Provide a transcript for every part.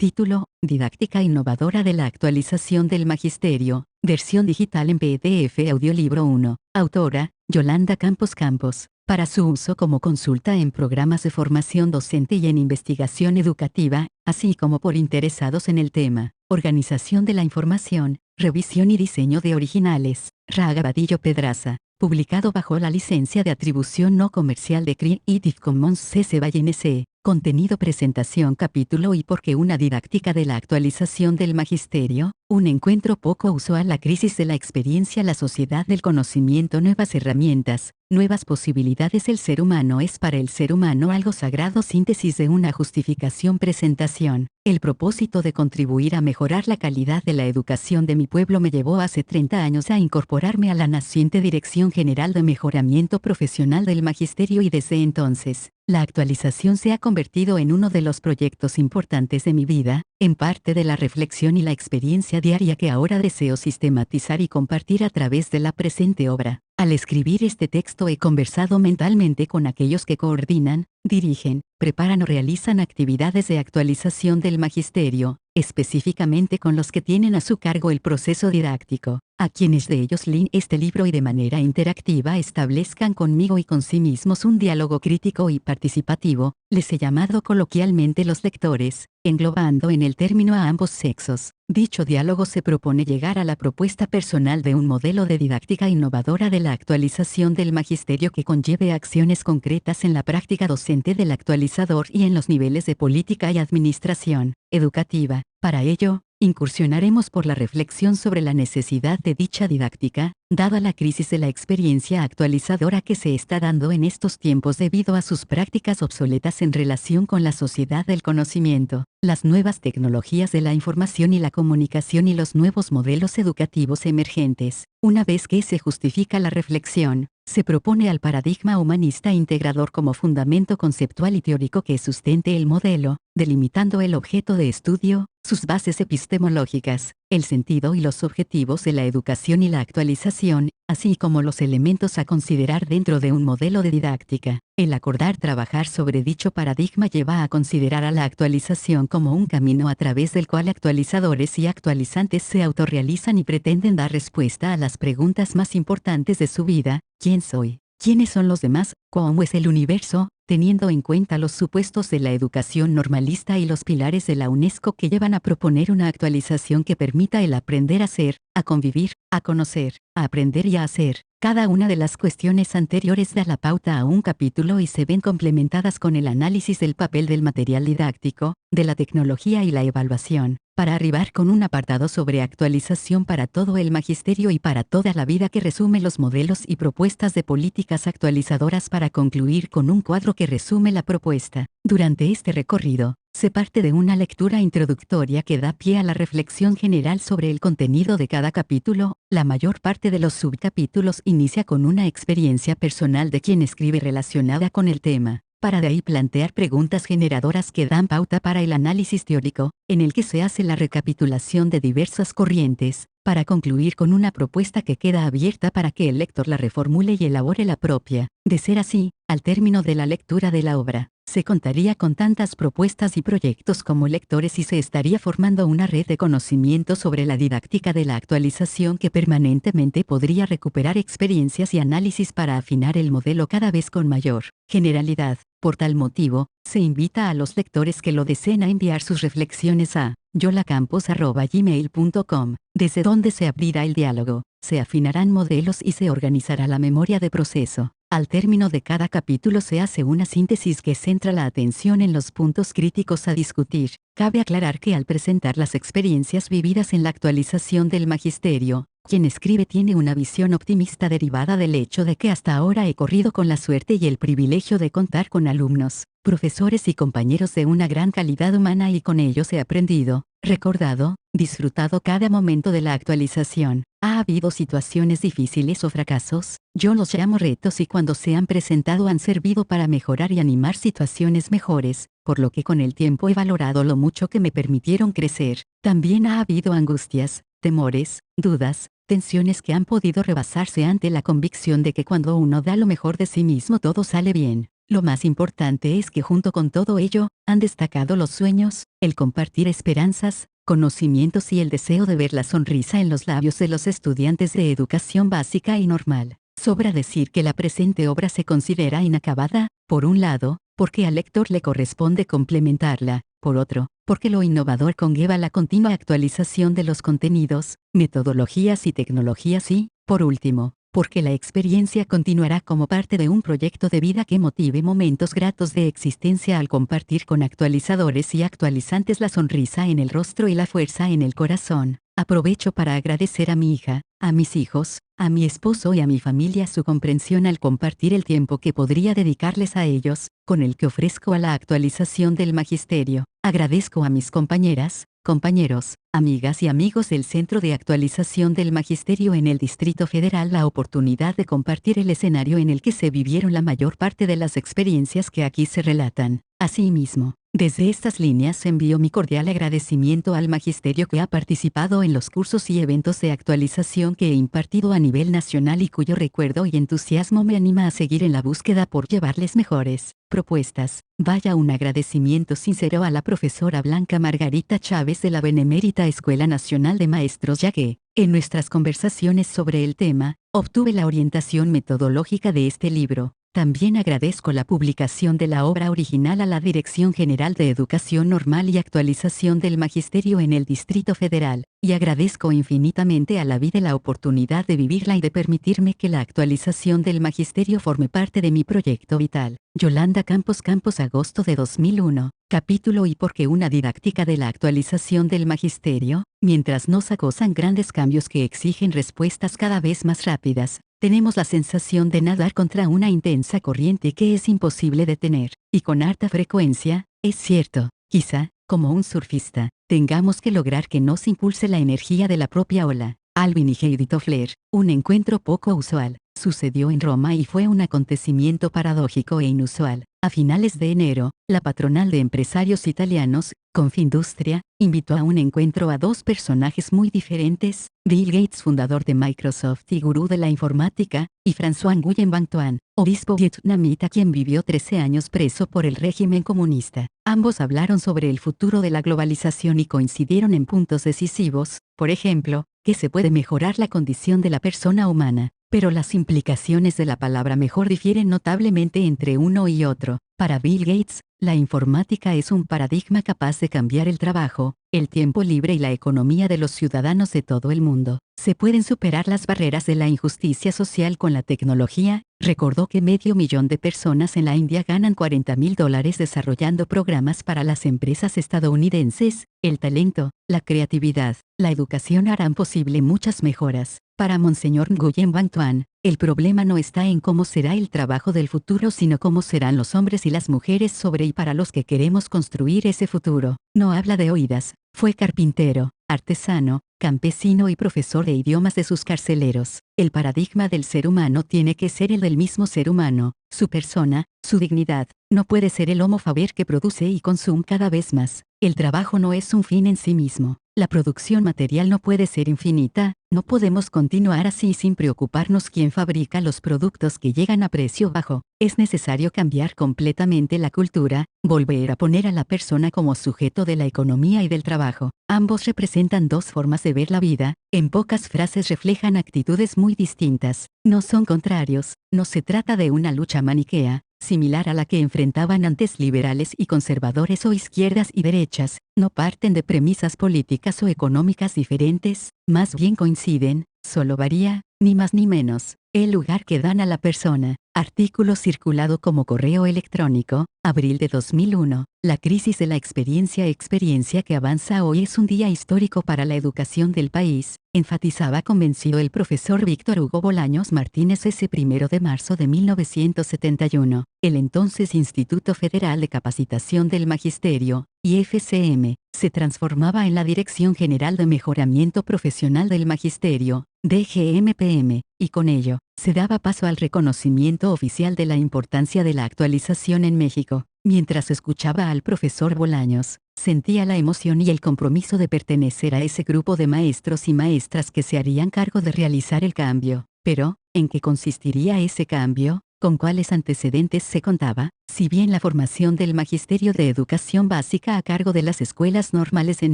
Título: Didáctica innovadora de la actualización del magisterio, versión digital en PDF Audiolibro 1. Autora: Yolanda Campos Campos, para su uso como consulta en programas de formación docente y en investigación educativa, así como por interesados en el tema. Organización de la información, revisión y diseño de originales. Raga Vadillo Pedraza. Publicado bajo la licencia de atribución no comercial de Creative Commons CC BY NC. Contenido: presentación, capítulo y por qué una didáctica de la actualización del magisterio, un encuentro poco usual, la crisis de la experiencia, la sociedad del conocimiento, nuevas herramientas, nuevas posibilidades. El ser humano es para el ser humano algo sagrado. Síntesis de una justificación. Presentación. El propósito de contribuir a mejorar la calidad de la educación de mi pueblo me llevó hace 30 años a incorporarme a la naciente Dirección General de Mejoramiento Profesional del Magisterio y desde entonces, la actualización se ha convertido en uno de los proyectos importantes de mi vida, en parte de la reflexión y la experiencia diaria que ahora deseo sistematizar y compartir a través de la presente obra. Al escribir este texto he conversado mentalmente con aquellos que coordinan, dirigen, preparan o realizan actividades de actualización del magisterio, específicamente con los que tienen a su cargo el proceso didáctico, a quienes de ellos leen este libro y de manera interactiva establezcan conmigo y con sí mismos un diálogo crítico y participativo, les he llamado coloquialmente los lectores, englobando en el término a ambos sexos. Dicho diálogo se propone llegar a la propuesta personal de un modelo de didáctica innovadora de la actualización del magisterio que conlleve acciones concretas en la práctica docente del actualizador y en los niveles de política y administración educativa. Para ello, incursionaremos por la reflexión sobre la necesidad de dicha didáctica, dada la crisis de la experiencia actualizadora que se está dando en estos tiempos debido a sus prácticas obsoletas en relación con la sociedad del conocimiento, las nuevas tecnologías de la información y la comunicación y los nuevos modelos educativos emergentes. Una vez que se justifica la reflexión, se propone al paradigma humanista integrador como fundamento conceptual y teórico que sustente el modelo, delimitando el objeto de estudio, sus bases epistemológicas, el sentido y los objetivos de la educación y la actualización, así como los elementos a considerar dentro de un modelo de didáctica. El acordar trabajar sobre dicho paradigma lleva a considerar a la actualización como un camino a través del cual actualizadores y actualizantes se autorrealizan y pretenden dar respuesta a las preguntas más importantes de su vida: ¿quién soy? ¿Quiénes son los demás? ¿Cómo es el universo? Teniendo en cuenta los supuestos de la educación normalista y los pilares de la UNESCO que llevan a proponer una actualización que permita el aprender a ser, a convivir, a conocer, a aprender y a hacer. Cada una de las cuestiones anteriores da la pauta a un capítulo y se ven complementadas con el análisis del papel del material didáctico, de la tecnología y la evaluación, para arribar con un apartado sobre actualización para todo el magisterio y para toda la vida que resume los modelos y propuestas de políticas actualizadoras para concluir con un cuadro que resume la propuesta. Durante este recorrido, se parte de una lectura introductoria que da pie a la reflexión general sobre el contenido de cada capítulo. La mayor parte de los subcapítulos inicia con una experiencia personal de quien escribe relacionada con el tema, para de ahí plantear preguntas generadoras que dan pauta para el análisis teórico, en el que se hace la recapitulación de diversas corrientes, para concluir con una propuesta que queda abierta para que el lector la reformule y elabore la propia. De ser así, al término de la lectura de la obra, se contaría con tantas propuestas y proyectos como lectores y se estaría formando una red de conocimiento sobre la didáctica de la actualización que permanentemente podría recuperar experiencias y análisis para afinar el modelo cada vez con mayor generalidad. Por tal motivo, se invita a los lectores que lo deseen a enviar sus reflexiones a yolacampos@gmail.com, desde donde se abrirá el diálogo, se afinarán modelos y se organizará la memoria de proceso. Al término de cada capítulo se hace una síntesis que centra la atención en los puntos críticos a discutir. Cabe aclarar que al presentar las experiencias vividas en la actualización del magisterio, quien escribe tiene una visión optimista derivada del hecho de que hasta ahora he corrido con la suerte y el privilegio de contar con alumnos, profesores y compañeros de una gran calidad humana y con ellos he aprendido, recordado, disfrutado cada momento de la actualización. ¿Ha habido situaciones difíciles o fracasos? Yo los llamo retos y cuando se han presentado han servido para mejorar y animar situaciones mejores, por lo que con el tiempo he valorado lo mucho que me permitieron crecer. También ha habido angustias, temores, dudas, tensiones que han podido rebasarse ante la convicción de que cuando uno da lo mejor de sí mismo todo sale bien. Lo más importante es que junto con todo ello, han destacado los sueños, el compartir esperanzas, conocimientos y el deseo de ver la sonrisa en los labios de los estudiantes de educación básica y normal. Sobra decir que la presente obra se considera inacabada, por un lado, porque al lector le corresponde complementarla, por otro, porque lo innovador conlleva la continua actualización de los contenidos, metodologías y tecnologías y, por último, porque la experiencia continuará como parte de un proyecto de vida que motive momentos gratos de existencia al compartir con actualizadores y actualizantes la sonrisa en el rostro y la fuerza en el corazón. Aprovecho para agradecer a mi hija, a mis hijos, a mi esposo y a mi familia su comprensión al compartir el tiempo que podría dedicarles a ellos, con el que ofrezco a la actualización del magisterio. Agradezco a mis compañeras, compañeros, amigas y amigos del Centro de Actualización del Magisterio en el Distrito Federal la oportunidad de compartir el escenario en el que se vivieron la mayor parte de las experiencias que aquí se relatan. Asimismo, desde estas líneas envío mi cordial agradecimiento al magisterio que ha participado en los cursos y eventos de actualización que he impartido a nivel nacional y cuyo recuerdo y entusiasmo me anima a seguir en la búsqueda por llevarles mejores propuestas. Vaya un agradecimiento sincero a la profesora Blanca Margarita Chávez de la Benemérita Escuela Nacional de Maestros, ya que, en nuestras conversaciones sobre el tema, obtuve la orientación metodológica de este libro. También agradezco la publicación de la obra original a la Dirección General de Educación Normal y Actualización del Magisterio en el Distrito Federal, y agradezco infinitamente a la vida la oportunidad de vivirla y de permitirme que la actualización del magisterio forme parte de mi proyecto vital. Yolanda Campos Campos, agosto de 2001. Capítulo ¿Y por qué una didáctica de la actualización del magisterio? Mientras nos acosan grandes cambios que exigen respuestas cada vez más rápidas, tenemos la sensación de nadar contra una intensa corriente que es imposible detener, y con harta frecuencia, es cierto, quizá, como un surfista, tengamos que lograr que nos impulse la energía de la propia ola. Alvin y Heidi Toffler, un encuentro poco usual, sucedió en Roma y fue un acontecimiento paradójico e inusual. A finales de enero, la patronal de empresarios italianos, Confindustria, invitó a un encuentro a dos personajes muy diferentes, Bill Gates, fundador de Microsoft y gurú de la informática, y François Nguyen Van Thuan, obispo vietnamita quien vivió 13 años preso por el régimen comunista. Ambos hablaron sobre el futuro de la globalización y coincidieron en puntos decisivos, por ejemplo, que se puede mejorar la condición de la persona humana, pero las implicaciones de la palabra mejor difieren notablemente entre uno y otro. Para Bill Gates, la informática es un paradigma capaz de cambiar el trabajo, el tiempo libre y la economía de los ciudadanos de todo el mundo. Se pueden superar las barreras de la injusticia social con la tecnología. Recordó que 500.000 de personas en la India ganan $40.000 desarrollando programas para las empresas estadounidenses. El talento, la creatividad, la educación harán posible muchas mejoras. Para Monseñor Nguyen Van Thuan, el problema no está en cómo será el trabajo del futuro, sino cómo serán los hombres y las mujeres sobre y para los que queremos construir ese futuro. No habla de oídas, fue carpintero, artesano, campesino y profesor de idiomas de sus carceleros. El paradigma del ser humano tiene que ser el del mismo ser humano, su persona, su dignidad. No puede ser el homo faber que produce y consume cada vez más. El trabajo no es un fin en sí mismo. La producción material no puede ser infinita. No podemos continuar así sin preocuparnos quién fabrica los productos que llegan a precio bajo. Es necesario cambiar completamente la cultura, volver a poner a la persona como sujeto de la economía y del trabajo. Ambos representan dos formas de ver la vida, en pocas frases reflejan actitudes muy distintas. No son contrarios, no se trata de una lucha maniquea, similar a la que enfrentaban antes liberales y conservadores o izquierdas y derechas. No parten de premisas políticas o económicas diferentes, más bien coinciden, solo varía, ni más ni menos, el lugar que dan a la persona. Artículo circulado como correo electrónico, abril de 2001. La crisis de la experiencia que avanza hoy es un día histórico para la educación del país, enfatizaba convencido el profesor Víctor Hugo Bolaños Martínez ese 1 de marzo de 1971. El entonces Instituto Federal de Capacitación del Magisterio, IFCM, se transformaba en la Dirección General de Mejoramiento Profesional del Magisterio, DGMPM, y con ello, se daba paso al reconocimiento oficial de la importancia de la actualización en México. Mientras escuchaba al profesor Bolaños, sentía la emoción y el compromiso de pertenecer a ese grupo de maestros y maestras que se harían cargo de realizar el cambio. Pero, ¿en qué consistiría ese cambio? ¿Con cuáles antecedentes se contaba? Si bien la formación del Magisterio de Educación Básica a cargo de las escuelas normales en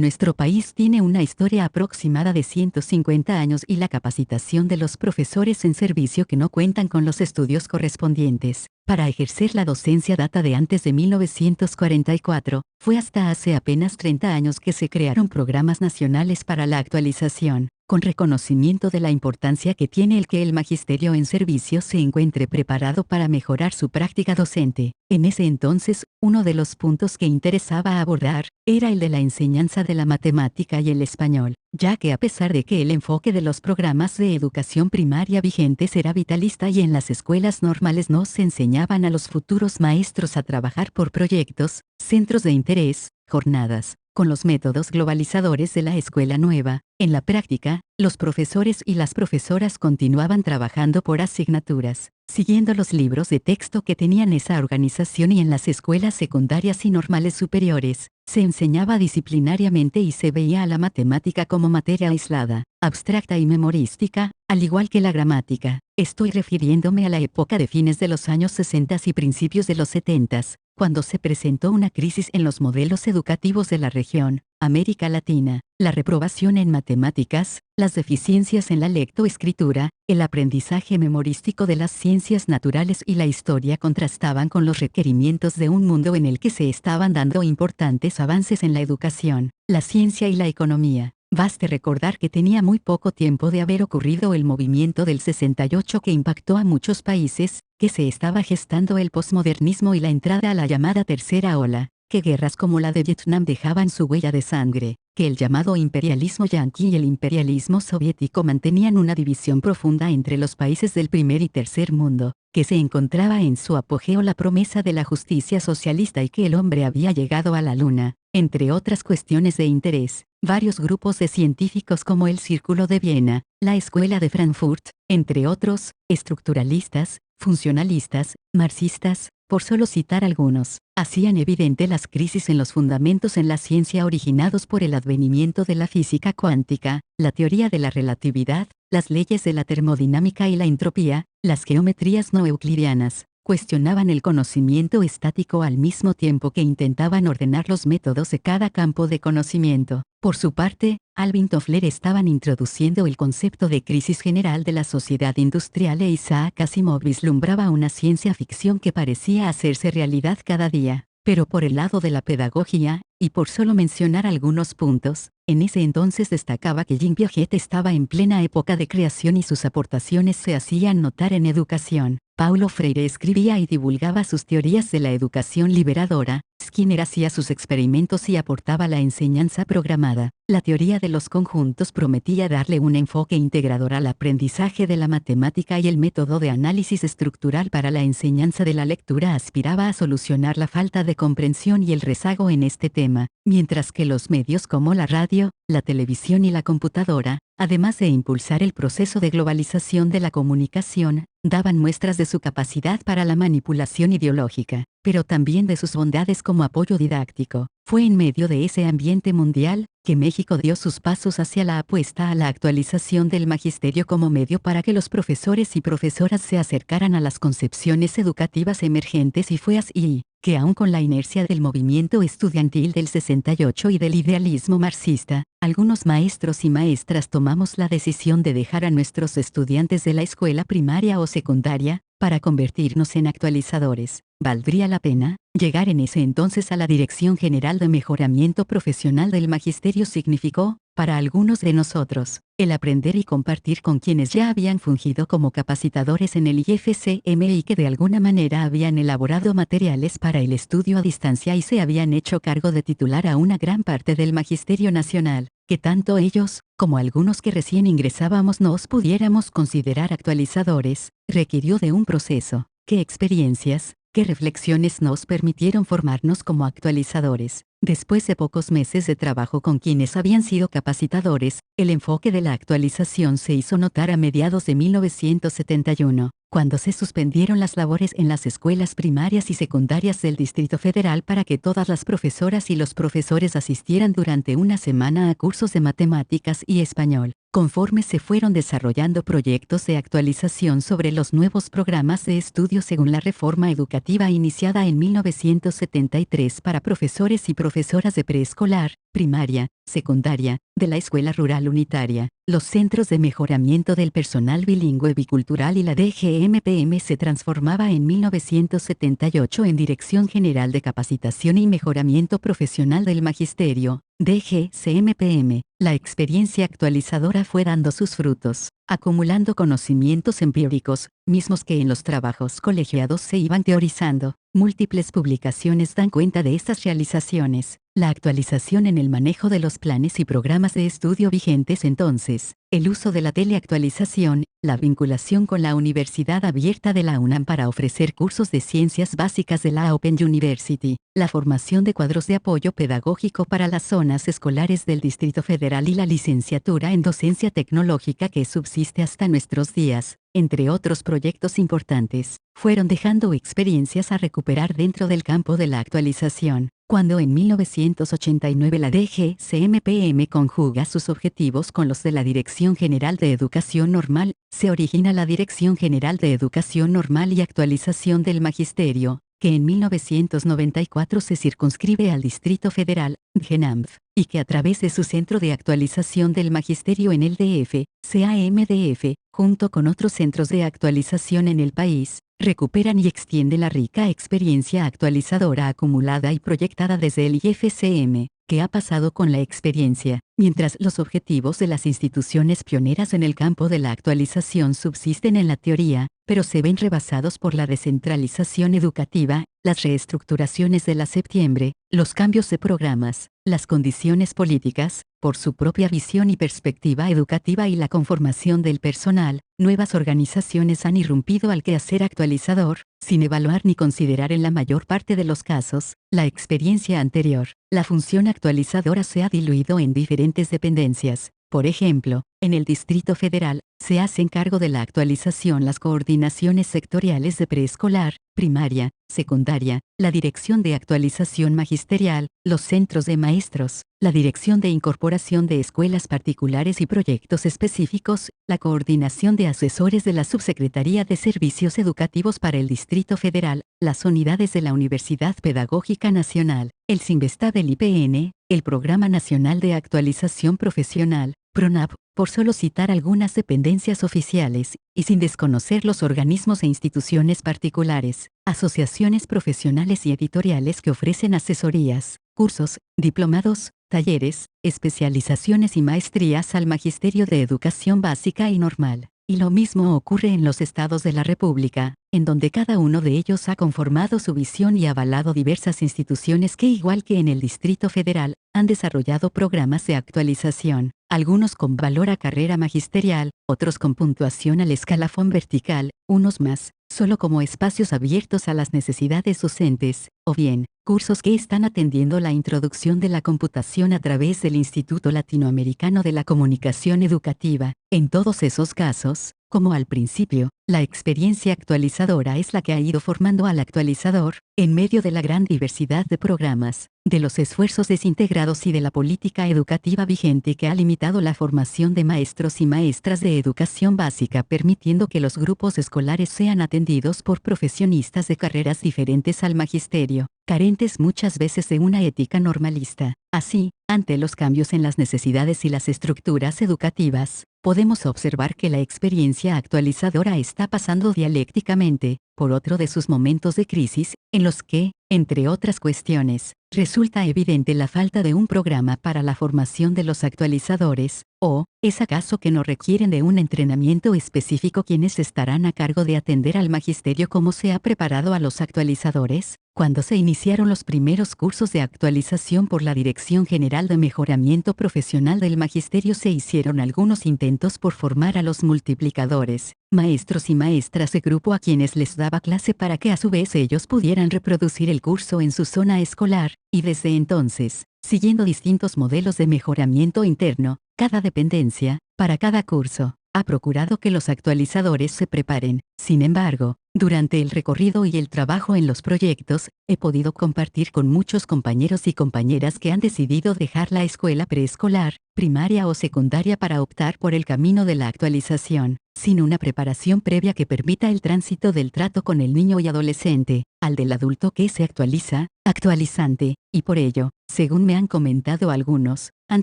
nuestro país tiene una historia aproximada de 150 años y la capacitación de los profesores en servicio que no cuentan con los estudios correspondientes para ejercer la docencia data de antes de 1944, fue hasta hace apenas 30 años que se crearon programas nacionales para la actualización, con reconocimiento de la importancia que tiene el que el magisterio en servicio se encuentre preparado para mejorar su práctica docente. En ese entonces, uno de los puntos que interesaba abordar era el de la enseñanza de la matemática y el español, ya que a pesar de que el enfoque de los programas de educación primaria vigentes era vitalista y en las escuelas normales no se enseñaban a los futuros maestros a trabajar por proyectos, centros de interés, jornadas, con los métodos globalizadores de la escuela nueva, en la práctica, los profesores y las profesoras continuaban trabajando por asignaturas, siguiendo los libros de texto que tenían esa organización y en las escuelas secundarias y normales superiores, se enseñaba disciplinariamente y se veía a la matemática como materia aislada, abstracta y memorística, al igual que la gramática. Estoy refiriéndome a la época de fines de los años 60 y principios de los 70, cuando se presentó una crisis en los modelos educativos de la región, América Latina, la reprobación en matemáticas, las deficiencias en la lectoescritura, el aprendizaje memorístico de las ciencias naturales y la historia contrastaban con los requerimientos de un mundo en el que se estaban dando importantes avances en la educación, la ciencia y la economía. Baste recordar que tenía muy poco tiempo de haber ocurrido el movimiento del 68 que impactó a muchos países, que se estaba gestando el posmodernismo y la entrada a la llamada tercera ola, que guerras como la de Vietnam dejaban su huella de sangre, que el llamado imperialismo yanqui y el imperialismo soviético mantenían una división profunda entre los países del primer y tercer mundo, que se encontraba en su apogeo la promesa de la justicia socialista y que el hombre había llegado a la luna, entre otras cuestiones de interés. Varios grupos de científicos como el Círculo de Viena, la Escuela de Frankfurt, entre otros, estructuralistas, funcionalistas, marxistas, por solo citar algunos, hacían evidente las crisis en los fundamentos en la ciencia originados por el advenimiento de la física cuántica, la teoría de la relatividad, las leyes de la termodinámica y la entropía, las geometrías no euclidianas. Cuestionaban el conocimiento estático al mismo tiempo que intentaban ordenar los métodos de cada campo de conocimiento. Por su parte, Alvin Toffler estaban introduciendo el concepto de crisis general de la sociedad industrial e Isaac Asimov vislumbraba una ciencia ficción que parecía hacerse realidad cada día. Pero por el lado de la pedagogía, y por solo mencionar algunos puntos, en ese entonces destacaba que Jean Piaget estaba en plena época de creación y sus aportaciones se hacían notar en educación. Paulo Freire escribía y divulgaba sus teorías de la educación liberadora, Skinner hacía sus experimentos y aportaba la enseñanza programada. La teoría de los conjuntos prometía darle un enfoque integrador al aprendizaje de la matemática y el método de análisis estructural para la enseñanza de la lectura aspiraba a solucionar la falta de comprensión y el rezago en este tema, mientras que los medios como la radio, la televisión y la computadora, además de impulsar el proceso de globalización de la comunicación, daban muestras de su capacidad para la manipulación ideológica, pero también de sus bondades como apoyo didáctico. Fue en medio de ese ambiente mundial, que México dio sus pasos hacia la apuesta a la actualización del magisterio como medio para que los profesores y profesoras se acercaran a las concepciones educativas emergentes y fue así, que aun con la inercia del movimiento estudiantil del 68 y del idealismo marxista, algunos maestros y maestras tomamos la decisión de dejar a nuestros estudiantes de la escuela primaria o secundaria, para convertirnos en actualizadores. ¿Valdría la pena? Llegar en ese entonces a la Dirección General de Mejoramiento Profesional del Magisterio significó, para algunos de nosotros, el aprender y compartir con quienes ya habían fungido como capacitadores en el IFCM y que de alguna manera habían elaborado materiales para el estudio a distancia y se habían hecho cargo de titular a una gran parte del Magisterio Nacional, que tanto ellos, como algunos que recién ingresábamos nos pudiéramos considerar actualizadores, requirió de un proceso. ¿Qué experiencias, qué reflexiones nos permitieron formarnos como actualizadores? Después de pocos meses de trabajo con quienes habían sido capacitadores, el enfoque de la actualización se hizo notar a mediados de 1971, cuando se suspendieron las labores en las escuelas primarias y secundarias del Distrito Federal para que todas las profesoras y los profesores asistieran durante una semana a cursos de matemáticas y español. conforme se fueron desarrollando proyectos de actualización sobre los nuevos programas de estudio según la reforma educativa iniciada en 1973 para profesores y profesoras de preescolar, primaria, secundaria, de la Escuela Rural Unitaria, los Centros de Mejoramiento del Personal Bilingüe Bicultural y la DGMPM se transformaba en 1978 en Dirección General de Capacitación y Mejoramiento Profesional del Magisterio, DGCMPM. La experiencia actualizadora fue dando sus frutos, acumulando conocimientos empíricos, mismos que en los trabajos colegiados se iban teorizando. Múltiples publicaciones dan cuenta de estas realizaciones. La actualización en el manejo de los planes y programas de estudio vigentes entonces, el uso de la teleactualización, la vinculación con la Universidad Abierta de la UNAM para ofrecer cursos de ciencias básicas de la Open University, la formación de cuadros de apoyo pedagógico para las zonas escolares del Distrito Federal y la licenciatura en docencia tecnológica que subsiste hasta nuestros días, entre otros proyectos importantes, fueron dejando experiencias a recuperar dentro del campo de la actualización. Cuando en 1989 la DGCMPM conjuga sus objetivos con los de la Dirección General de Educación Normal, se origina la Dirección General de Educación Normal y Actualización del Magisterio, que en 1994 se circunscribe al Distrito Federal, DGNAMF, y que a través de su Centro de Actualización del Magisterio en el DF, CAMDF, junto con otros centros de actualización en el país, recuperan y extienden la rica experiencia actualizadora acumulada y proyectada desde el IFCM, que ha pasado con la experiencia, mientras los objetivos de las instituciones pioneras en el campo de la actualización subsisten en la teoría, pero se ven rebasados por la descentralización educativa, las reestructuraciones de la septiembre, los cambios de programas, las condiciones políticas, por su propia visión y perspectiva educativa y la conformación del personal, nuevas organizaciones han irrumpido al quehacer actualizador, sin evaluar ni considerar en la mayor parte de los casos, la experiencia anterior. La función actualizadora se ha diluido en diferentes dependencias. Por ejemplo, en el Distrito Federal, se hacen cargo de la actualización las coordinaciones sectoriales de preescolar, primaria, secundaria, la Dirección de Actualización Magisterial, los centros de maestros, la Dirección de Incorporación de Escuelas Particulares y Proyectos Específicos, la coordinación de asesores de la Subsecretaría de Servicios Educativos para el Distrito Federal, las unidades de la Universidad Pedagógica Nacional, el Sinvestad del IPN, el Programa Nacional de Actualización Profesional, PRONAP, por solo citar algunas dependencias oficiales, y sin desconocer los organismos e instituciones particulares, asociaciones profesionales y editoriales que ofrecen asesorías, cursos, diplomados, talleres, especializaciones y maestrías al Magisterio de Educación Básica y Normal. Y lo mismo ocurre en los estados de la República, en donde cada uno de ellos ha conformado su visión y avalado diversas instituciones que, igual que en el Distrito Federal, han desarrollado programas de actualización, algunos con valor a carrera magisterial, otros con puntuación al escalafón vertical, unos más, solo como espacios abiertos a las necesidades docentes, o bien, cursos que están atendiendo la introducción de la computación a través del Instituto Latinoamericano de la Comunicación Educativa. En todos esos casos, como al principio, la experiencia actualizadora es la que ha ido formando al actualizador, en medio de la gran diversidad de programas, de los esfuerzos desintegrados y de la política educativa vigente que ha limitado la formación de maestros y maestras de educación básica, permitiendo que los grupos escolares sean atendidos por profesionistas de carreras diferentes al magisterio, carentes muchas veces de una ética normalista. Así, ante los cambios en las necesidades y las estructuras educativas, podemos observar que la experiencia actualizadora está pasando dialécticamente, por otro de sus momentos de crisis, en los que, entre otras cuestiones, resulta evidente la falta de un programa para la formación de los actualizadores, o, ¿es acaso que no requieren de un entrenamiento específico quienes estarán a cargo de atender al magisterio como se ha preparado a los actualizadores? Cuando se iniciaron los primeros cursos de actualización por la Dirección General de Mejoramiento Profesional del Magisterio, se hicieron algunos intentos por formar a los multiplicadores, maestros y maestras de grupo a quienes les daba clase para que a su vez ellos pudieran reproducir el curso en su zona escolar, y desde entonces, siguiendo distintos modelos de mejoramiento interno, cada dependencia, para cada curso, ha procurado que los actualizadores se preparen. Sin embargo, durante el recorrido y el trabajo en los proyectos, he podido compartir con muchos compañeros y compañeras que han decidido dejar la escuela preescolar, primaria o secundaria para optar por el camino de la actualización, sin una preparación previa que permita el tránsito del trato con el niño y adolescente, al del adulto que se actualiza, actualizante, y por ello, según me han comentado algunos, han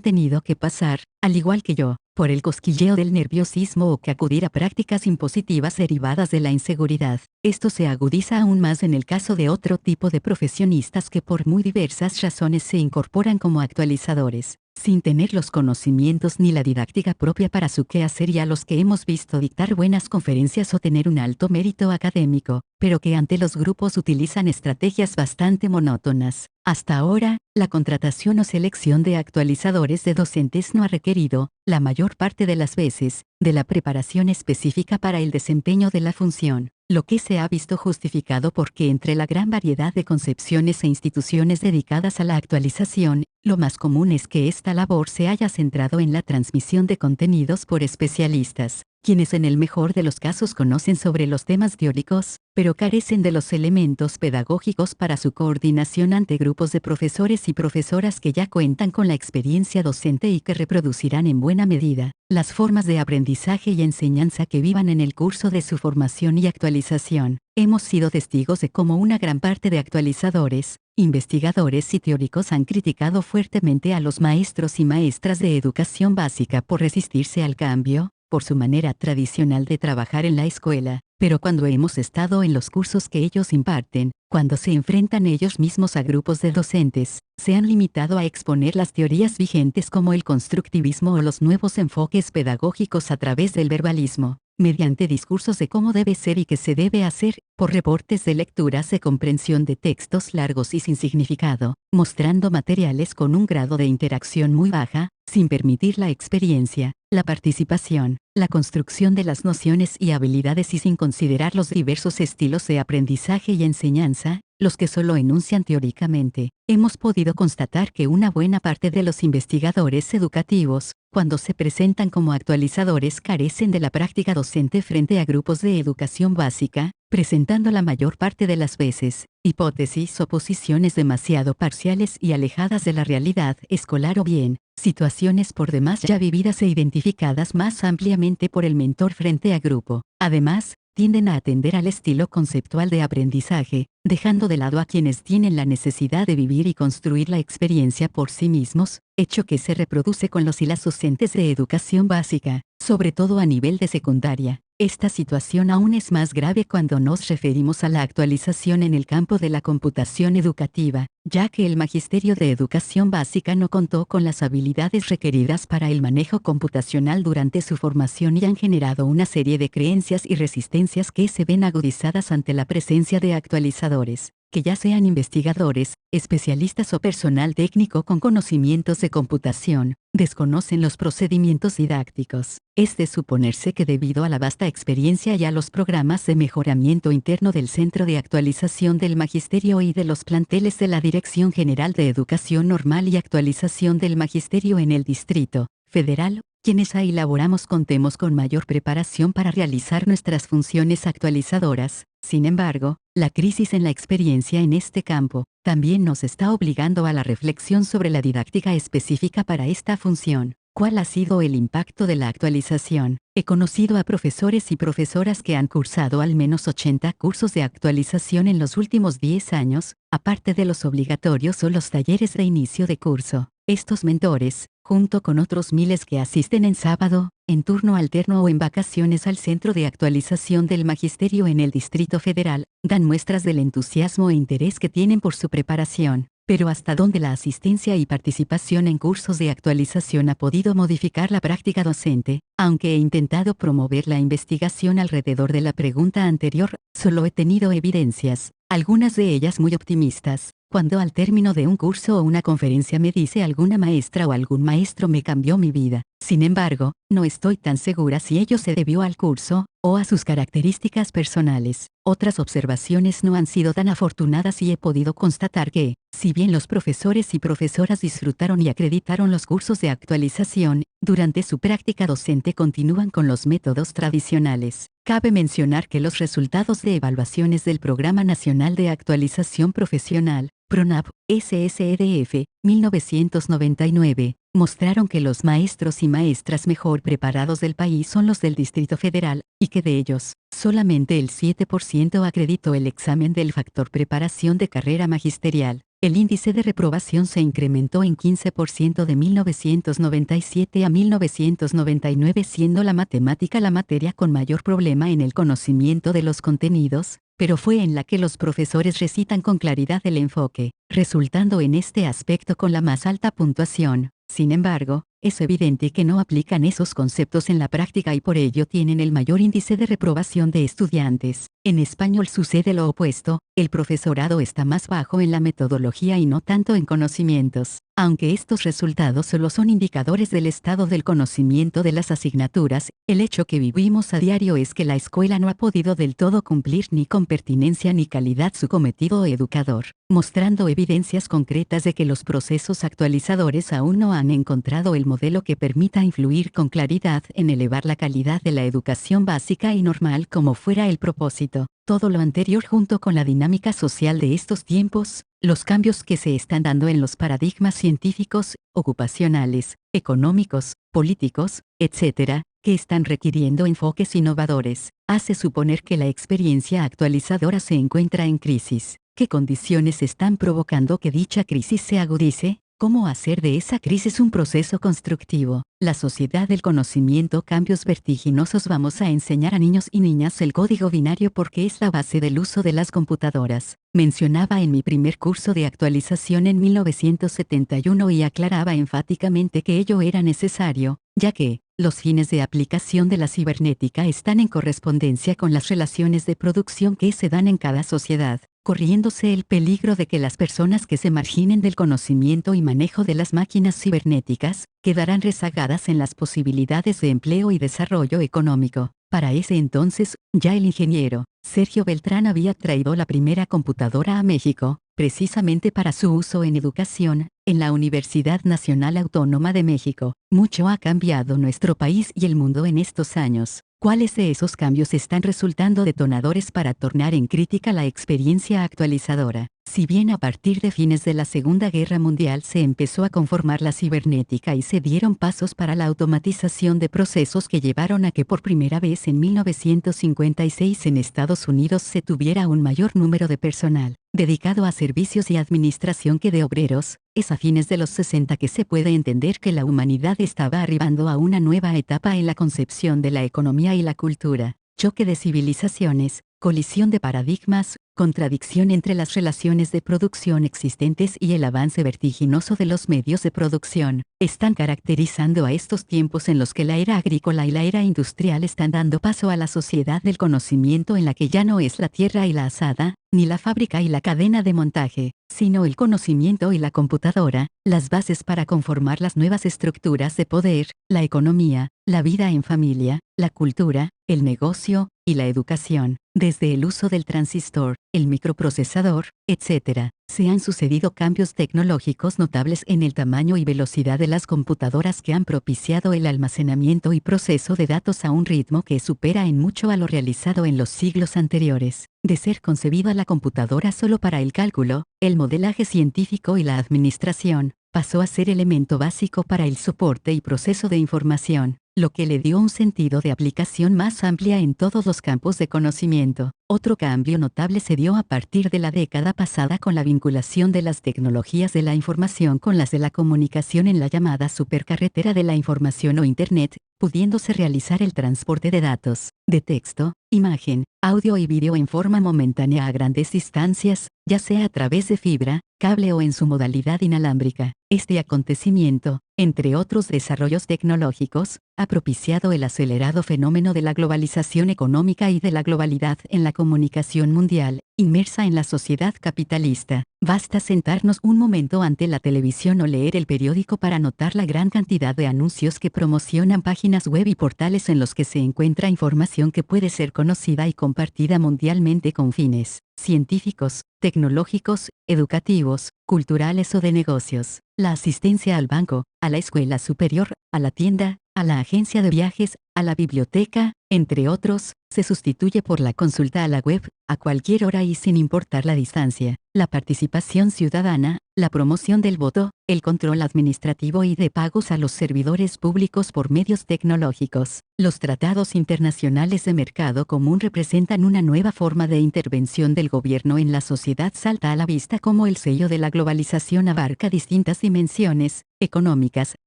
tenido que pasar, al igual que yo, por el cosquilleo del nerviosismo o que acudir a prácticas impositivas derivadas de la inseguridad. Esto se agudiza aún más en el caso de otro tipo de profesionistas que por muy diversas razones se incorporan como actualizadores, sin tener los conocimientos ni la didáctica propia para su quehacer, y a los que hemos visto dictar buenas conferencias o tener un alto mérito académico, pero que ante los grupos utilizan estrategias bastante monótonas. Hasta ahora, la contratación o selección de actualizadores de docentes no ha requerido, la mayor parte de las veces, de la preparación específica para el desempeño de la función, lo que se ha visto justificado porque entre la gran variedad de concepciones e instituciones dedicadas a la actualización, lo más común es que esta labor se haya centrado en la transmisión de contenidos por especialistas, quienes en el mejor de los casos conocen sobre los temas teóricos, pero carecen de los elementos pedagógicos para su coordinación ante grupos de profesores y profesoras que ya cuentan con la experiencia docente y que reproducirán en buena medida las formas de aprendizaje y enseñanza que vivan en el curso de su formación y actualización. Hemos sido testigos de cómo una gran parte de actualizadores, investigadores y teóricos han criticado fuertemente a los maestros y maestras de educación básica por resistirse al cambio, por su manera tradicional de trabajar en la escuela, pero cuando hemos estado en los cursos que ellos imparten, cuando se enfrentan ellos mismos a grupos de docentes, se han limitado a exponer las teorías vigentes como el constructivismo o los nuevos enfoques pedagógicos a través del verbalismo, mediante discursos de cómo debe ser y qué se debe hacer, por reportes de lecturas de comprensión de textos largos y sin significado, mostrando materiales con un grado de interacción muy baja, sin permitir la experiencia, la participación, la construcción de las nociones y habilidades y sin considerar los diversos estilos de aprendizaje y enseñanza, los que solo enuncian teóricamente. Hemos podido constatar que una buena parte de los investigadores educativos, cuando se presentan como actualizadores, carecen de la práctica docente frente a grupos de educación básica, presentando la mayor parte de las veces hipótesis o posiciones demasiado parciales y alejadas de la realidad escolar, o bien situaciones por demás ya vividas e identificadas más ampliamente por el mentor frente a grupo. Además, tienden a atender al estilo conceptual de aprendizaje, dejando de lado a quienes tienen la necesidad de vivir y construir la experiencia por sí mismos, hecho que se reproduce con los y las docentes de educación básica, sobre todo a nivel de secundaria. Esta situación aún es más grave cuando nos referimos a la actualización en el campo de la computación educativa, ya que el Magisterio de Educación Básica no contó con las habilidades requeridas para el manejo computacional durante su formación y han generado una serie de creencias y resistencias que se ven agudizadas ante la presencia de actualizadores, que ya sean investigadores, especialistas o personal técnico con conocimientos de computación, desconocen los procedimientos didácticos. Es de suponerse que debido a la vasta experiencia y a los programas de mejoramiento interno del Centro de Actualización del Magisterio y de los planteles de la Dirección General de Educación Normal y Actualización del Magisterio en el Distrito Federal, quienes ahí laboramos, contemos con mayor preparación para realizar nuestras funciones actualizadoras. Sin embargo, la crisis en la experiencia en este campo también nos está obligando a la reflexión sobre la didáctica específica para esta función. ¿Cuál ha sido el impacto de la actualización? He conocido a profesores y profesoras que han cursado al menos 80 cursos de actualización en los últimos 10 años, aparte de los obligatorios o los talleres de inicio de curso. Estos mentores, junto con otros miles que asisten en sábado, en turno alterno o en vacaciones al Centro de Actualización del Magisterio en el Distrito Federal, dan muestras del entusiasmo e interés que tienen por su preparación. Pero hasta dónde la asistencia y participación en cursos de actualización ha podido modificar la práctica docente. Aunque he intentado promover la investigación alrededor de la pregunta anterior, solo he tenido evidencias, algunas de ellas muy optimistas, Cuando al término de un curso o una conferencia me dice alguna maestra o algún maestro me cambió mi vida. Sin embargo, no estoy tan segura si ello se debió al curso, o a sus características personales. Otras observaciones no han sido tan afortunadas y he podido constatar que, si bien los profesores y profesoras disfrutaron y acreditaron los cursos de actualización, durante su práctica docente continúan con los métodos tradicionales. Cabe mencionar que los resultados de evaluaciones del Programa Nacional de Actualización Profesional, PRONAP, SSEDF, 1999, mostraron que los maestros y maestras mejor preparados del país son los del Distrito Federal, y que de ellos, solamente el 7% acreditó el examen del factor preparación de carrera magisterial. El índice de reprobación se incrementó en 15% de 1997 a 1999, siendo la matemática la materia con mayor problema en el conocimiento de los contenidos, pero fue en la que los profesores recitan con claridad el enfoque, resultando en este aspecto con la más alta puntuación. Sin embargo, es evidente que no aplican esos conceptos en la práctica y por ello tienen el mayor índice de reprobación de estudiantes. En español sucede lo opuesto, el profesorado está más bajo en la metodología y no tanto en conocimientos. Aunque estos resultados solo son indicadores del estado del conocimiento de las asignaturas, el hecho que vivimos a diario es que la escuela no ha podido del todo cumplir ni con pertinencia ni calidad su cometido educador, mostrando evidencias concretas de que los procesos actualizadores aún no han encontrado el modelo que permita influir con claridad en elevar la calidad de la educación básica y normal como fuera el propósito. Todo lo anterior junto con la dinámica social de estos tiempos, los cambios que se están dando en los paradigmas científicos, ocupacionales, económicos, políticos, etc., que están requiriendo enfoques innovadores, hace suponer que la experiencia actualizadora se encuentra en crisis. ¿Qué condiciones están provocando que dicha crisis se agudice? ¿Cómo hacer de esa crisis un proceso constructivo? La sociedad del conocimiento, cambios vertiginosos. Vamos a enseñar a niños y niñas el código binario porque es la base del uso de las computadoras. Mencionaba en mi primer curso de actualización en 1971 y aclaraba enfáticamente que ello era necesario, ya que los fines de aplicación de la cibernética están en correspondencia con las relaciones de producción que se dan en cada sociedad, corriéndose el peligro de que las personas que se marginen del conocimiento y manejo de las máquinas cibernéticas, quedarán rezagadas en las posibilidades de empleo y desarrollo económico. Para ese entonces, ya el ingeniero Sergio Beltrán había traído la primera computadora a México, precisamente para su uso en educación, en la Universidad Nacional Autónoma de México. Mucho ha cambiado nuestro país y el mundo en estos años. ¿Cuáles de esos cambios están resultando detonadores para tornar en crítica la experiencia actualizadora? Si bien a partir de fines de la Segunda Guerra Mundial se empezó a conformar la cibernética y se dieron pasos para la automatización de procesos que llevaron a que por primera vez en 1956 en Estados Unidos se tuviera un mayor número de personal dedicado a servicios y administración que de obreros, es a fines de los 60 que se puede entender que la humanidad estaba arribando a una nueva etapa en la concepción de la economía y la cultura, choque de civilizaciones, colisión de paradigmas, contradicción entre las relaciones de producción existentes y el avance vertiginoso de los medios de producción, están caracterizando a estos tiempos en los que la era agrícola y la era industrial están dando paso a la sociedad del conocimiento en la que ya no es la tierra y la azada, ni la fábrica y la cadena de montaje, sino el conocimiento y la computadora, las bases para conformar las nuevas estructuras de poder, la economía, la vida en familia, la cultura, el negocio, y la educación, desde el uso del transistor, el microprocesador, etc. Se han sucedido cambios tecnológicos notables en el tamaño y velocidad de las computadoras que han propiciado el almacenamiento y proceso de datos a un ritmo que supera en mucho a lo realizado en los siglos anteriores. De ser concebida la computadora solo para el cálculo, el modelaje científico y la administración, pasó a ser elemento básico para el soporte y proceso de información, lo que le dio un sentido de aplicación más amplia en todos los campos de conocimiento. Otro cambio notable se dio a partir de la década pasada con la vinculación de las tecnologías de la información con las de la comunicación en la llamada supercarretera de la información o Internet, pudiéndose realizar el transporte de datos, de texto, imagen, audio y vídeo en forma momentánea a grandes distancias, ya sea a través de fibra, cable o en su modalidad inalámbrica. Este acontecimiento, entre otros desarrollos tecnológicos, ha propiciado el acelerado fenómeno de la globalización económica y de la globalidad en la comunicación mundial, inmersa en la sociedad capitalista. Basta sentarnos un momento ante la televisión o leer el periódico para notar la gran cantidad de anuncios que promocionan páginas web y portales en los que se encuentra información que puede ser conocida y compartida mundialmente con fines científicos, tecnológicos, educativos, culturales o de negocios. La asistencia al banco, a la escuela superior, a la tienda, a la agencia de viajes, a la biblioteca, entre otros, se sustituye por la consulta a la web, a cualquier hora y sin importar la distancia. La participación ciudadana, la promoción del voto, el control administrativo y de pagos a los servidores públicos por medios tecnológicos. Los tratados internacionales de mercado común representan una nueva forma de intervención del gobierno en la sociedad. Salta a la vista cómo el sello de la globalización abarca distintas dimensiones, económicas,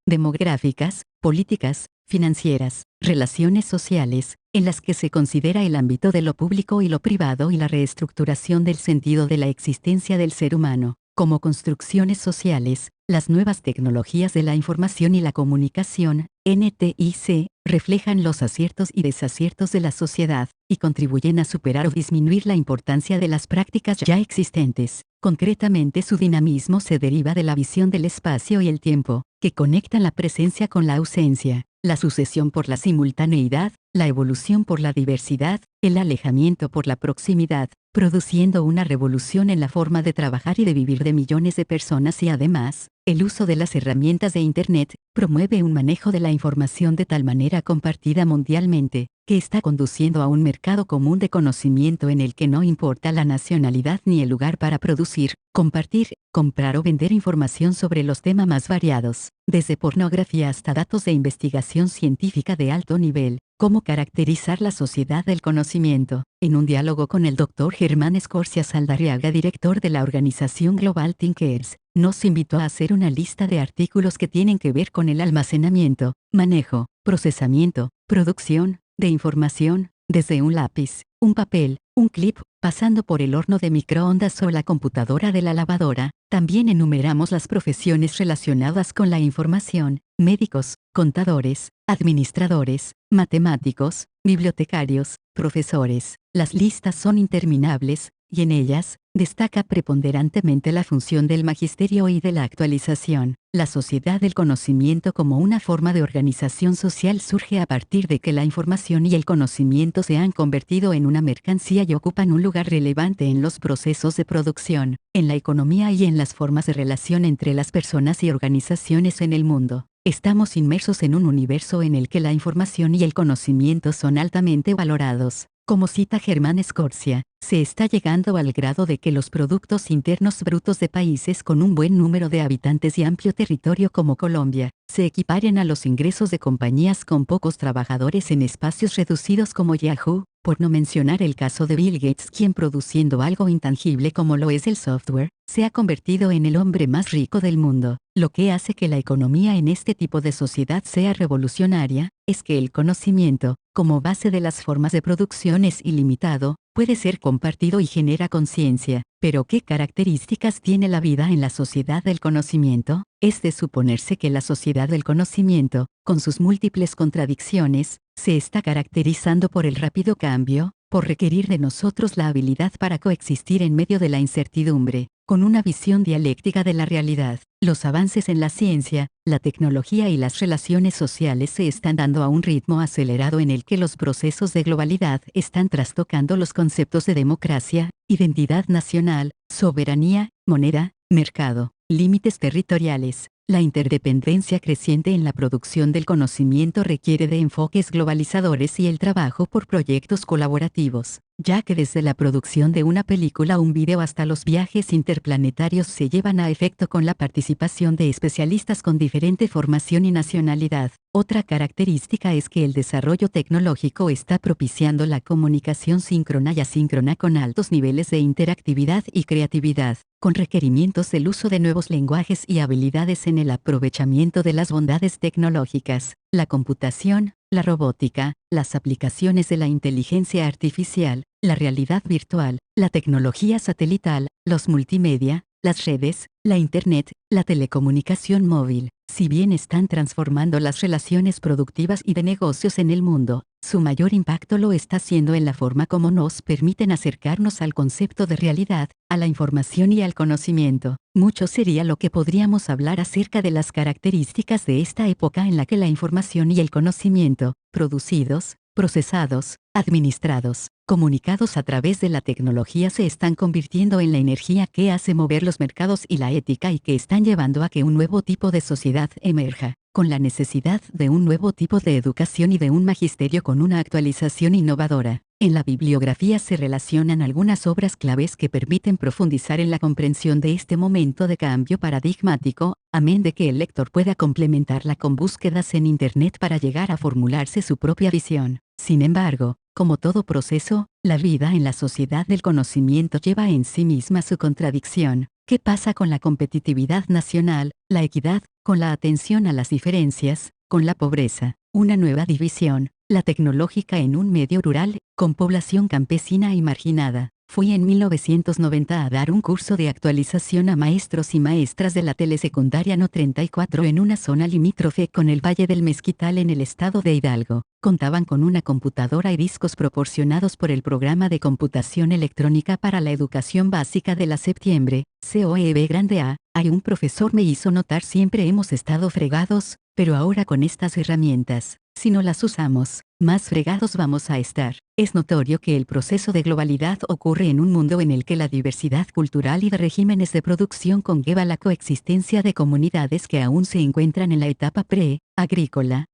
demográficas, políticas, financieras, relaciones sociales, en las que se considera el ámbito de lo público y lo privado y la reestructuración del sentido de la existencia del ser humano. Como construcciones sociales, las nuevas tecnologías de la información y la comunicación, NTIC, reflejan los aciertos y desaciertos de la sociedad, y contribuyen a superar o disminuir la importancia de las prácticas ya existentes. Concretamente, su dinamismo se deriva de la visión del espacio y el tiempo, que conectan la presencia con la ausencia, la sucesión por la simultaneidad, la evolución por la diversidad, el alejamiento por la proximidad, produciendo una revolución en la forma de trabajar y de vivir de millones de personas y además, el uso de las herramientas de Internet, promueve un manejo de la información de tal manera compartida mundialmente, que está conduciendo a un mercado común de conocimiento en el que no importa la nacionalidad ni el lugar para producir, compartir, comprar o vender información sobre los temas más variados, desde pornografía hasta datos de investigación científica de alto nivel. ¿Cómo caracterizar la sociedad del conocimiento? En un diálogo con el Dr. Germán Scorsia Saldarriaga, director de la organización Global Thinkers, nos invitó a hacer una lista de artículos que tienen que ver con el almacenamiento, manejo, procesamiento, producción, de información, desde un lápiz, un papel, un clip, pasando por el horno de microondas o la computadora de la lavadora. También enumeramos las profesiones relacionadas con la información: médicos, contadores, administradores, matemáticos, bibliotecarios, profesores. Las listas son interminables, y en ellas, destaca preponderantemente la función del magisterio y de la actualización. La sociedad del conocimiento como una forma de organización social surge a partir de que la información y el conocimiento se han convertido en una mercancía y ocupan un lugar relevante en los procesos de producción, en la economía y en las formas de relación entre las personas y organizaciones en el mundo. Estamos inmersos en un universo en el que la información y el conocimiento son altamente valorados. Como cita Germán Scorsia, se está llegando al grado de que los productos internos brutos de países con un buen número de habitantes y amplio territorio como Colombia, se equiparen a los ingresos de compañías con pocos trabajadores en espacios reducidos como Yahoo, por no mencionar el caso de Bill Gates, quien produciendo algo intangible como lo es el software, se ha convertido en el hombre más rico del mundo. Lo que hace que la economía en este tipo de sociedad sea revolucionaria, es que el conocimiento, como base de las formas de producción, es ilimitado, puede ser compartido y genera conciencia. Pero ¿qué características tiene la vida en la sociedad del conocimiento? Es de suponerse que la sociedad del conocimiento, con sus múltiples contradicciones, se está caracterizando por el rápido cambio, por requerir de nosotros la habilidad para coexistir en medio de la incertidumbre, con una visión dialéctica de la realidad. Los avances en la ciencia, la tecnología y las relaciones sociales se están dando a un ritmo acelerado en el que los procesos de globalidad están trastocando los conceptos de democracia, identidad nacional, soberanía, moneda, mercado, límites territoriales. La interdependencia creciente en la producción del conocimiento requiere de enfoques globalizadores y el trabajo por proyectos colaborativos, ya que desde la producción de una película o un video hasta los viajes interplanetarios se llevan a efecto con la participación de especialistas con diferente formación y nacionalidad. Otra característica es que el desarrollo tecnológico está propiciando la comunicación síncrona y asíncrona con altos niveles de interactividad y creatividad, con requerimientos del uso de nuevos lenguajes y habilidades en el aprovechamiento de las bondades tecnológicas, la computación, la robótica, las aplicaciones de la inteligencia artificial, la realidad virtual, la tecnología satelital, los multimedia, las redes, la Internet, la telecomunicación móvil. Si bien están transformando las relaciones productivas y de negocios en el mundo, su mayor impacto lo está haciendo en la forma como nos permiten acercarnos al concepto de realidad, a la información y al conocimiento. Mucho sería lo que podríamos hablar acerca de las características de esta época en la que la información y el conocimiento, producidos, procesados, administrados, comunicados a través de la tecnología se están convirtiendo en la energía que hace mover los mercados y la ética y que están llevando a que un nuevo tipo de sociedad emerja, con la necesidad de un nuevo tipo de educación y de un magisterio con una actualización innovadora. En la bibliografía se relacionan algunas obras claves que permiten profundizar en la comprensión de este momento de cambio paradigmático, amén de que el lector pueda complementarla con búsquedas en Internet para llegar a formularse su propia visión. Sin embargo, como todo proceso, la vida en la sociedad del conocimiento lleva en sí misma su contradicción. ¿Qué pasa con la competitividad nacional, la equidad, con la atención a las diferencias, con la pobreza? Una nueva división, la tecnológica en un medio rural, con población campesina y marginada. Fui en 1990 a dar un curso de actualización a maestros y maestras de la telesecundaria No 34 en una zona limítrofe con el Valle del Mezquital en el estado de Hidalgo. Contaban con una computadora y discos proporcionados por el Programa de Computación Electrónica para la Educación Básica de la Septiembre, COEB grande A. Hay un profesor me hizo notar siempre hemos estado fregados, pero ahora con estas herramientas, si no las usamos, más fregados vamos a estar. Es notorio que el proceso de globalidad ocurre en un mundo en el que la diversidad cultural y de regímenes de producción conlleva la coexistencia de comunidades que aún se encuentran en la etapa pre-agrícola,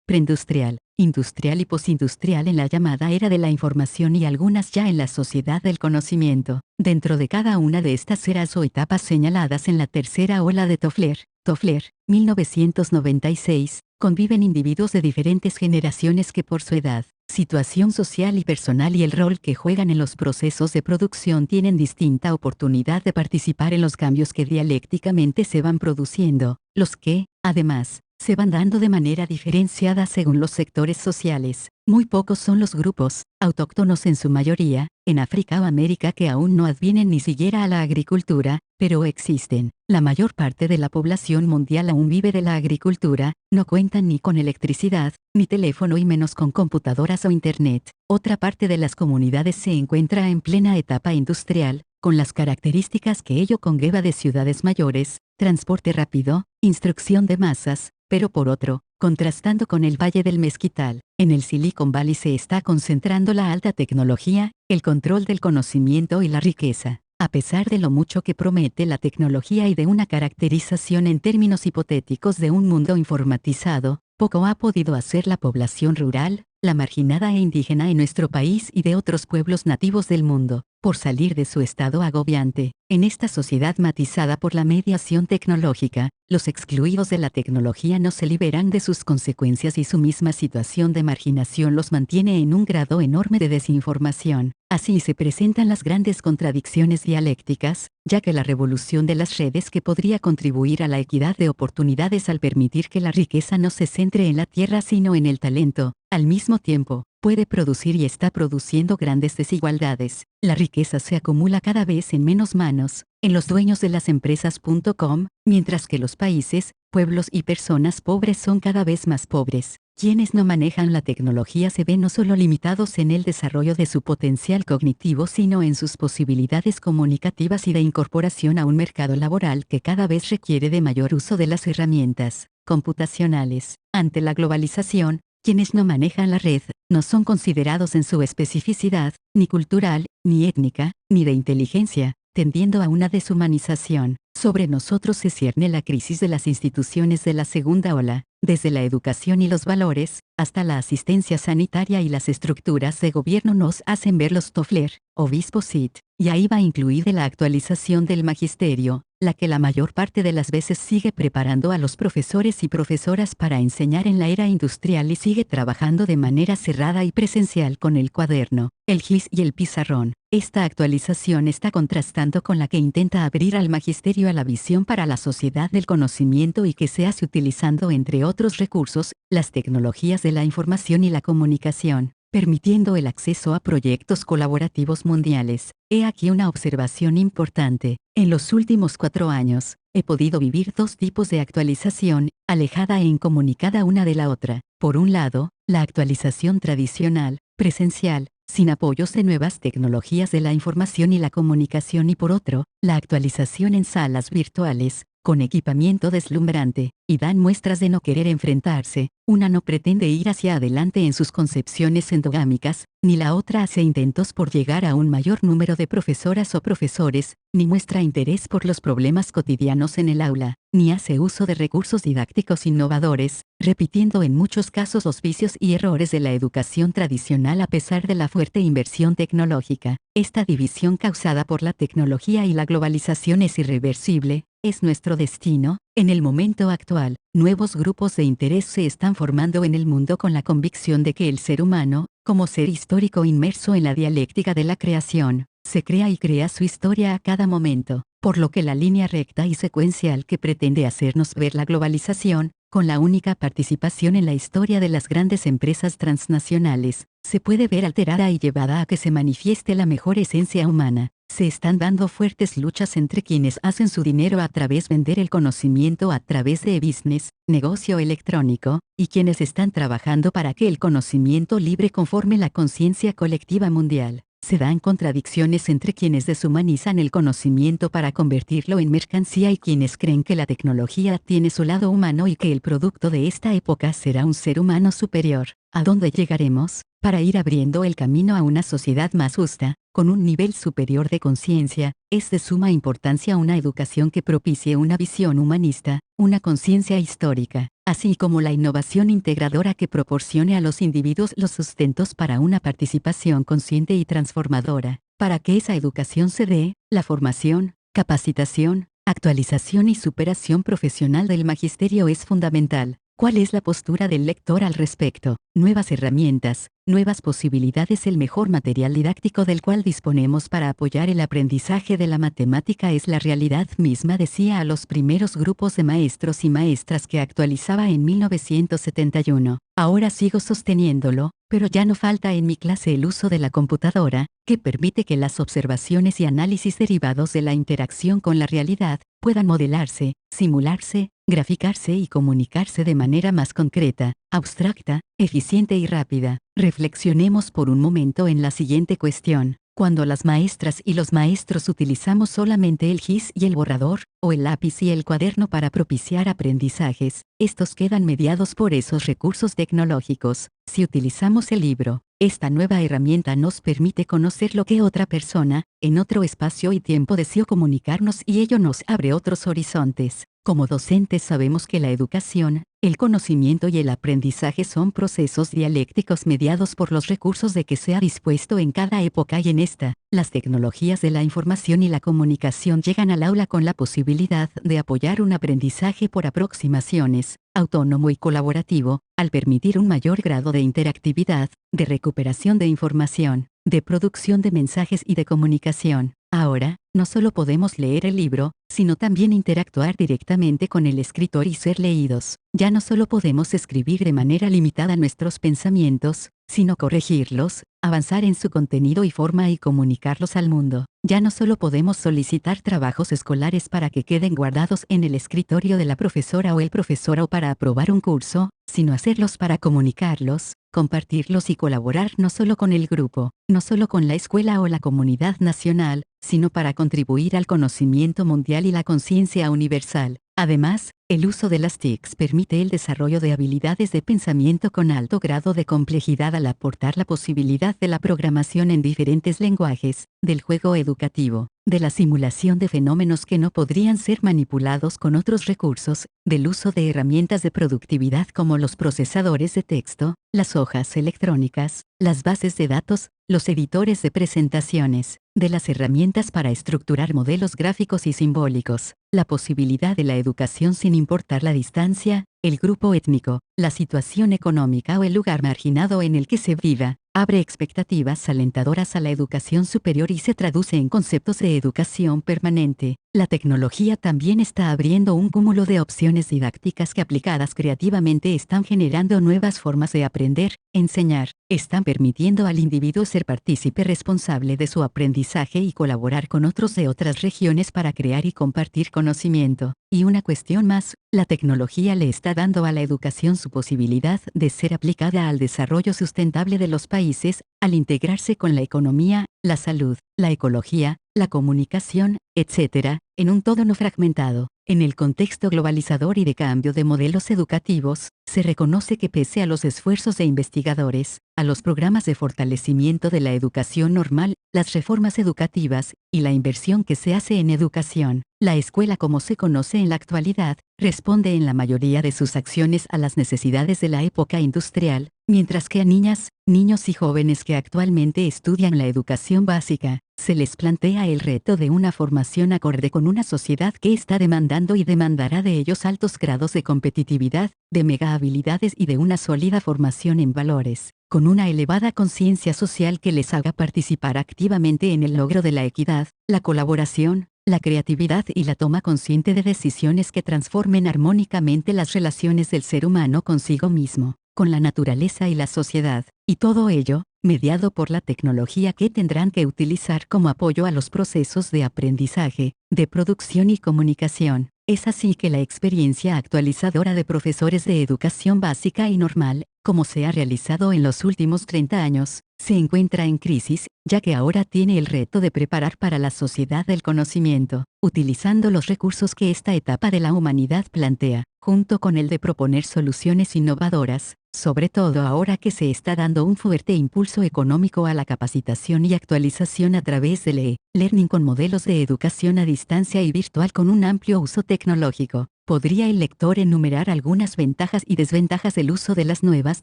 preindustrial, industrial y postindustrial en la llamada era de la información y algunas ya en la sociedad del conocimiento. Dentro de cada una de estas eras o etapas señaladas en la tercera ola de Toffler, 1996, conviven individuos de diferentes generaciones que por su edad, situación social y personal y el rol que juegan en los procesos de producción tienen distinta oportunidad de participar en los cambios que dialécticamente se van produciendo, los que, además, se van dando de manera diferenciada según los sectores sociales. Muy pocos son los grupos, autóctonos en su mayoría, en África o América que aún no advienen ni siquiera a la agricultura, pero existen. La mayor parte de la población mundial aún vive de la agricultura, no cuentan ni con electricidad, ni teléfono y menos con computadoras o internet. Otra parte de las comunidades se encuentra en plena etapa industrial, con las características que ello conlleva de ciudades mayores, transporte rápido, instrucción de masas, pero por otro, contrastando con el Valle del Mezquital, en el Silicon Valley se está concentrando la alta tecnología, el control del conocimiento y la riqueza. A pesar de lo mucho que promete la tecnología y de una caracterización en términos hipotéticos de un mundo informatizado, poco ha podido hacer la población rural, la marginada e indígena en nuestro país y de otros pueblos nativos del mundo, por salir de su estado agobiante. En esta sociedad matizada por la mediación tecnológica, los excluidos de la tecnología no se liberan de sus consecuencias y su misma situación de marginación los mantiene en un grado enorme de desinformación. Así se presentan las grandes contradicciones dialécticas, ya que la revolución de las redes que podría contribuir a la equidad de oportunidades al permitir que la riqueza no se centre en la tierra sino en el talento, al mismo tiempo, puede producir y está produciendo grandes desigualdades. La riqueza se acumula cada vez en menos manos, en los dueños de las empresas.com, mientras que los países, pueblos y personas pobres son cada vez más pobres. Quienes no manejan la tecnología se ven no solo limitados en el desarrollo de su potencial cognitivo sino en sus posibilidades comunicativas y de incorporación a un mercado laboral que cada vez requiere de mayor uso de las herramientas computacionales. Ante la globalización, quienes no manejan la red, no son considerados en su especificidad, ni cultural, ni étnica, ni de inteligencia, tendiendo a una deshumanización. Sobre nosotros se cierne la crisis de las instituciones de la segunda ola, desde la educación y los valores, hasta la asistencia sanitaria y las estructuras de gobierno nos hacen ver los Toffler, obispos SIT, y ahí va incluida la actualización del magisterio, la que la mayor parte de las veces sigue preparando a los profesores y profesoras para enseñar en la era industrial y sigue trabajando de manera cerrada y presencial con el cuaderno, el GIS y el pizarrón. Esta actualización está contrastando con la que intenta abrir al magisterio a la visión para la sociedad del conocimiento y que se hace utilizando entre otros recursos, las tecnologías de la información y la comunicación, permitiendo el acceso a proyectos colaborativos mundiales. He aquí una observación importante. En los últimos 4 años, he podido vivir 2 tipos de actualización, alejada e incomunicada una de la otra. Por un lado, la actualización tradicional, presencial, sin apoyos de nuevas tecnologías de la información y la comunicación, y por otro, la actualización en salas virtuales, con equipamiento deslumbrante, y dan muestras de no querer enfrentarse. Una no pretende ir hacia adelante en sus concepciones endogámicas, ni la otra hace intentos por llegar a un mayor número de profesoras o profesores, ni muestra interés por los problemas cotidianos en el aula, ni hace uso de recursos didácticos innovadores, repitiendo en muchos casos los vicios y errores de la educación tradicional a pesar de la fuerte inversión tecnológica. Esta división causada por la tecnología y la globalización es irreversible, es nuestro destino. En el momento actual, nuevos grupos de interés se están formando en el mundo con la convicción de que el ser humano, como ser histórico inmerso en la dialéctica de la creación, se crea y crea su historia a cada momento, por lo que la línea recta y secuencial que pretende hacernos ver la globalización, con la única participación en la historia de las grandes empresas transnacionales, se puede ver alterada y llevada a que se manifieste la mejor esencia humana. Se están dando fuertes luchas entre quienes hacen su dinero a través de vender el conocimiento a través de business, negocio electrónico, y quienes están trabajando para que el conocimiento libre conforme la conciencia colectiva mundial. Se dan contradicciones entre quienes deshumanizan el conocimiento para convertirlo en mercancía y quienes creen que la tecnología tiene su lado humano y que el producto de esta época será un ser humano superior. ¿A dónde llegaremos? Para ir abriendo el camino a una sociedad más justa, con un nivel superior de conciencia, es de suma importancia una educación que propicie una visión humanista, una conciencia histórica, así como la innovación integradora que proporcione a los individuos los sustentos para una participación consciente y transformadora. Para que esa educación se dé, la formación, capacitación, actualización y superación profesional del magisterio es fundamental. ¿Cuál es la postura del lector al respecto? Nuevas herramientas, nuevas posibilidades. El mejor material didáctico del cual disponemos para apoyar el aprendizaje de la matemática es la realidad misma, decía a los primeros grupos de maestros y maestras que actualizaba en 1971. Ahora sigo sosteniéndolo, pero ya no falta en mi clase el uso de la computadora, que permite que las observaciones y análisis derivados de la interacción con la realidad puedan modelarse, simularse, graficarse y comunicarse de manera más concreta, abstracta, eficiente y rápida. Reflexionemos por un momento en la siguiente cuestión. Cuando las maestras y los maestros utilizamos solamente el GIS y el borrador, o el lápiz y el cuaderno para propiciar aprendizajes, estos quedan mediados por esos recursos tecnológicos. Si utilizamos el libro, esta nueva herramienta nos permite conocer lo que otra persona, en otro espacio y tiempo, deseó comunicarnos, y ello nos abre otros horizontes. Como docentes sabemos que la educación, el conocimiento y el aprendizaje son procesos dialécticos mediados por los recursos de que se ha dispuesto en cada época, y en esta, las tecnologías de la información y la comunicación llegan al aula con la posibilidad de apoyar un aprendizaje por aproximaciones, autónomo y colaborativo, al permitir un mayor grado de interactividad, de recuperación de información, de producción de mensajes y de comunicación. Ahora, no solo podemos leer el libro, sino también interactuar directamente con el escritor y ser leídos. Ya no solo podemos escribir de manera limitada nuestros pensamientos, sino corregirlos, avanzar en su contenido y forma y comunicarlos al mundo. Ya no solo podemos solicitar trabajos escolares para que queden guardados en el escritorio de la profesora o el profesor, o para aprobar un curso, sino hacerlos para comunicarlos, compartirlos y colaborar no solo con el grupo, no solo con la escuela o la comunidad nacional, sino para contribuir al conocimiento mundial y la conciencia universal. Además, el uso de las TICs permite el desarrollo de habilidades de pensamiento con alto grado de complejidad al aportar la posibilidad de la programación en diferentes lenguajes, del juego educativo, de la simulación de fenómenos que no podrían ser manipulados con otros recursos, del uso de herramientas de productividad como los procesadores de texto, las hojas electrónicas, las bases de datos, los editores de presentaciones, de las herramientas para estructurar modelos gráficos y simbólicos, la posibilidad de la educación sin importar la distancia, el grupo étnico, la situación económica o el lugar marginado en el que se viva, abre expectativas alentadoras a la educación superior y se traduce en conceptos de educación permanente. La tecnología también está abriendo un cúmulo de opciones didácticas que, aplicadas creativamente, están generando nuevas formas de aprender, enseñar, están permitiendo al individuo ser partícipe responsable de su aprendizaje y colaborar con otros de otras regiones para crear y compartir conocimiento. Y una cuestión más, la tecnología le está dando a la educación superior posibilidad de ser aplicada al desarrollo sustentable de los países, al integrarse con la economía, la salud, la ecología, la comunicación, etc., en un todo no fragmentado. En el contexto globalizador y de cambio de modelos educativos, se reconoce que pese a los esfuerzos de investigadores, a los programas de fortalecimiento de la educación normal, las reformas educativas, y la inversión que se hace en educación, la escuela como se conoce en la actualidad, responde en la mayoría de sus acciones a las necesidades de la época industrial, mientras que a niñas, niños y jóvenes que actualmente estudian la educación básica, se les plantea el reto de una formación acorde con una sociedad que está demandando y demandará de ellos altos grados de competitividad, de mega habilidades y de una sólida formación en valores, con una elevada conciencia social que les haga participar activamente en el logro de la equidad, la colaboración, la creatividad y la toma consciente de decisiones que transformen armónicamente las relaciones del ser humano consigo mismo, con la naturaleza y la sociedad, y todo ello, mediado por la tecnología que tendrán que utilizar como apoyo a los procesos de aprendizaje, de producción y comunicación. Es así que la experiencia actualizadora de profesores de educación básica y normal, como se ha realizado en los últimos 30 años, se encuentra en crisis, ya que ahora tiene el reto de preparar para la sociedad del conocimiento, utilizando los recursos que esta etapa de la humanidad plantea, junto con el de proponer soluciones innovadoras, sobre todo ahora que se está dando un fuerte impulso económico a la capacitación y actualización a través del e-learning con modelos de educación a distancia y virtual con un amplio uso tecnológico. ¿Podría el lector enumerar algunas ventajas y desventajas del uso de las nuevas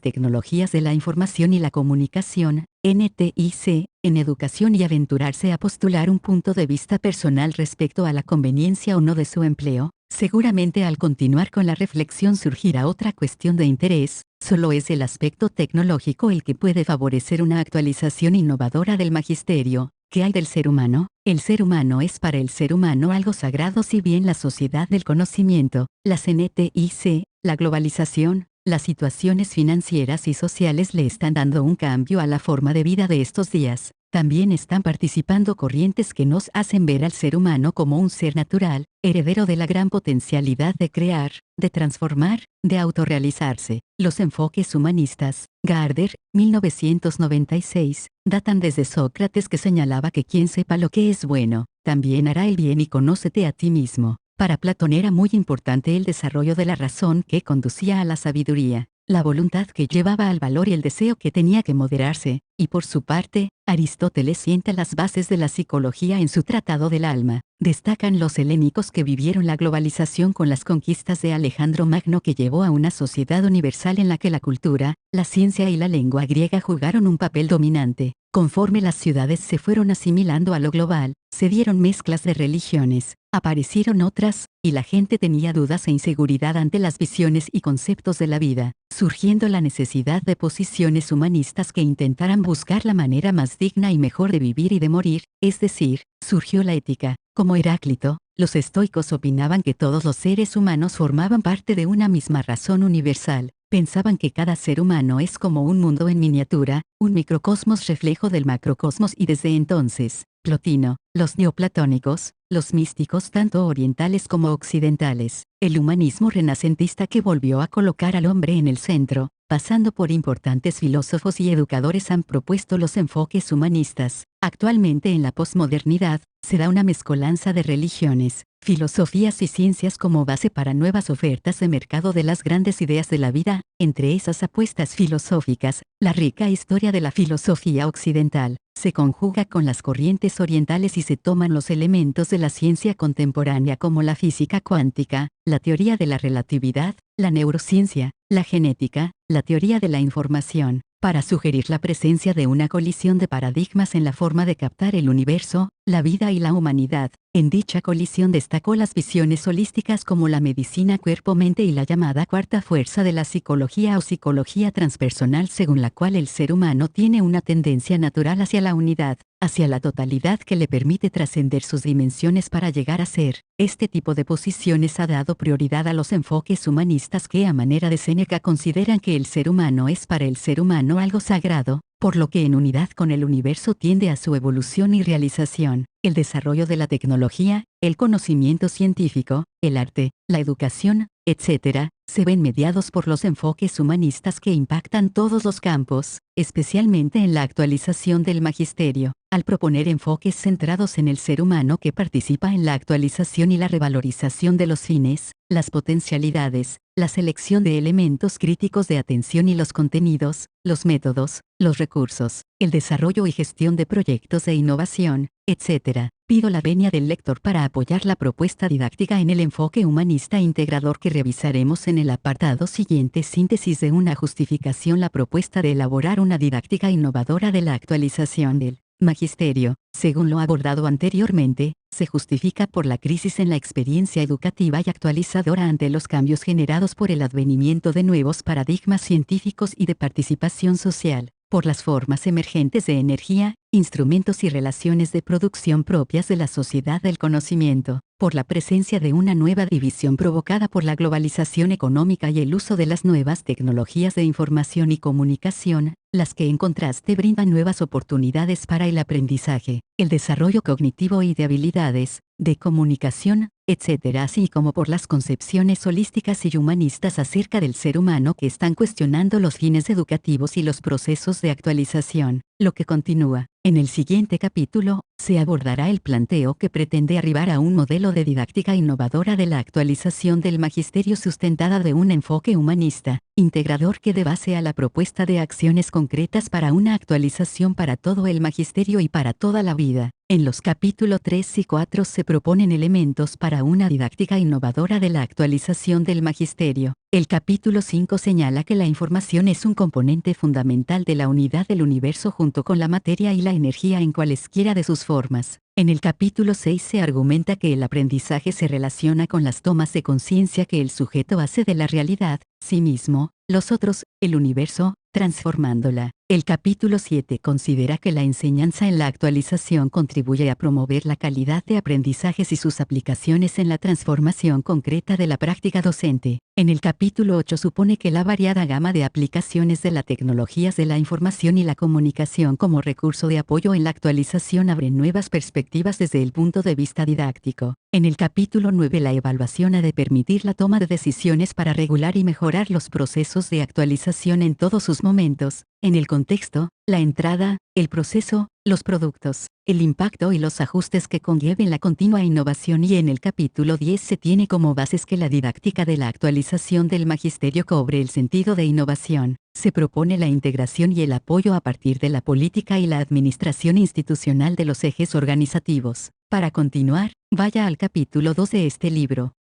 tecnologías de la información y la comunicación, NTIC, en educación y aventurarse a postular un punto de vista personal respecto a la conveniencia o no de su empleo? Seguramente al continuar con la reflexión surgirá otra cuestión de interés: ¿solo es el aspecto tecnológico el que puede favorecer una actualización innovadora del magisterio? ¿Qué hay del ser humano? El ser humano es para el ser humano algo sagrado, si bien la sociedad del conocimiento, las NTIC, la globalización, las situaciones financieras y sociales le están dando un cambio a la forma de vida de estos días. También están participando corrientes que nos hacen ver al ser humano como un ser natural, heredero de la gran potencialidad de crear, de transformar, de autorrealizarse. Los enfoques humanistas, Gardner, 1996, datan desde Sócrates, que señalaba que quien sepa lo que es bueno, también hará el bien y conócete a ti mismo. Para Platón era muy importante el desarrollo de la razón que conducía a la sabiduría, la voluntad que llevaba al valor y el deseo que tenía que moderarse, y por su parte, Aristóteles sienta las bases de la psicología en su Tratado del Alma. Destacan los helénicos que vivieron la globalización con las conquistas de Alejandro Magno, que llevó a una sociedad universal en la que la cultura, la ciencia y la lengua griega jugaron un papel dominante. Conforme las ciudades se fueron asimilando a lo global, se dieron mezclas de religiones, aparecieron otras, y la gente tenía dudas e inseguridad ante las visiones y conceptos de la vida, surgiendo la necesidad de posiciones humanistas que intentaran buscar la manera más digna y mejor de vivir y de morir, es decir, surgió la ética. Como Heráclito, los estoicos opinaban que todos los seres humanos formaban parte de una misma razón universal. Pensaban que cada ser humano es como un mundo en miniatura, un microcosmos reflejo del macrocosmos, y desde entonces, Plotino, los neoplatónicos, los místicos tanto orientales como occidentales, el humanismo renacentista que volvió a colocar al hombre en el centro, pasando por importantes filósofos y educadores, han propuesto los enfoques humanistas. Actualmente en la posmodernidad, se da una mezcolanza de religiones, filosofías y ciencias como base para nuevas ofertas de mercado de las grandes ideas de la vida. Entre esas apuestas filosóficas, la rica historia de la filosofía occidental se conjuga con las corrientes orientales y se toman los elementos de la ciencia contemporánea como la física cuántica, la teoría de la relatividad, la neurociencia, la genética, la teoría de la información, para sugerir la presencia de una colisión de paradigmas en la forma de captar el universo, la vida y la humanidad. En dicha colisión destacó las visiones holísticas como la medicina cuerpo-mente y la llamada cuarta fuerza de la psicología o psicología transpersonal, según la cual el ser humano tiene una tendencia natural hacia la unidad, hacia la totalidad que le permite trascender sus dimensiones para llegar a ser. Este tipo de posiciones ha dado prioridad a los enfoques humanistas que, a manera de Séneca, consideran que el ser humano es para el ser humano algo sagrado, por lo que en unidad con el universo tiende a su evolución y realización. El desarrollo de la tecnología, el conocimiento científico, el arte, la educación, etc., se ven mediados por los enfoques humanistas que impactan todos los campos, especialmente en la actualización del magisterio, al proponer enfoques centrados en el ser humano que participa en la actualización y la revalorización de los fines, las potencialidades, la selección de elementos críticos de atención y los contenidos, los métodos, los recursos, el desarrollo y gestión de proyectos de innovación, etc. Pido la venia del lector para apoyar la propuesta didáctica en el enfoque humanista integrador que revisaremos en el apartado siguiente. Síntesis de una justificación. La propuesta de elaborar una didáctica innovadora de la actualización del magisterio, según lo abordado anteriormente, se justifica por la crisis en la experiencia educativa y actualizadora ante los cambios generados por el advenimiento de nuevos paradigmas científicos y de participación social, por las formas emergentes de energía, instrumentos y relaciones de producción propias de la sociedad del conocimiento, por la presencia de una nueva división provocada por la globalización económica y el uso de las nuevas tecnologías de información y comunicación, las que en contraste brindan nuevas oportunidades para el aprendizaje, el desarrollo cognitivo y de habilidades, de comunicación, etc., así como por las concepciones holísticas y humanistas acerca del ser humano que están cuestionando los fines educativos y los procesos de actualización. Lo que continúa. En el siguiente capítulo, se abordará el planteo que pretende arribar a un modelo de didáctica innovadora de la actualización del magisterio sustentada de un enfoque humanista, integrador que dé base a la propuesta de acciones concretas para una actualización para todo el magisterio y para toda la vida. En los capítulos 3 y 4 se proponen elementos para una didáctica innovadora de la actualización del magisterio. El capítulo 5 señala que la información es un componente fundamental de la unidad del universo junto con la materia y la energía en cualesquiera de sus formas. En el capítulo 6 se argumenta que el aprendizaje se relaciona con las tomas de conciencia que el sujeto hace de la realidad, sí mismo, los otros, el universo, transformándola. El capítulo 7 considera que la enseñanza en la actualización contribuye a promover la calidad de aprendizajes y sus aplicaciones en la transformación concreta de la práctica docente. En el capítulo 8 supone que la variada gama de aplicaciones de las tecnologías de la información y la comunicación como recurso de apoyo en la actualización abre nuevas perspectivas desde el punto de vista didáctico. En el capítulo 9 la evaluación ha de permitir la toma de decisiones para regular y mejorar los procesos de actualización en todos sus momentos. En el contexto, la entrada, el proceso, los productos, el impacto y los ajustes que conlleven la continua innovación. Y en el capítulo 10 se tiene como bases que la didáctica de la actualización del magisterio cobre el sentido de innovación. Se propone la integración y el apoyo a partir de la política y la administración institucional de los ejes organizativos. Para continuar, vaya al capítulo 2 de este libro.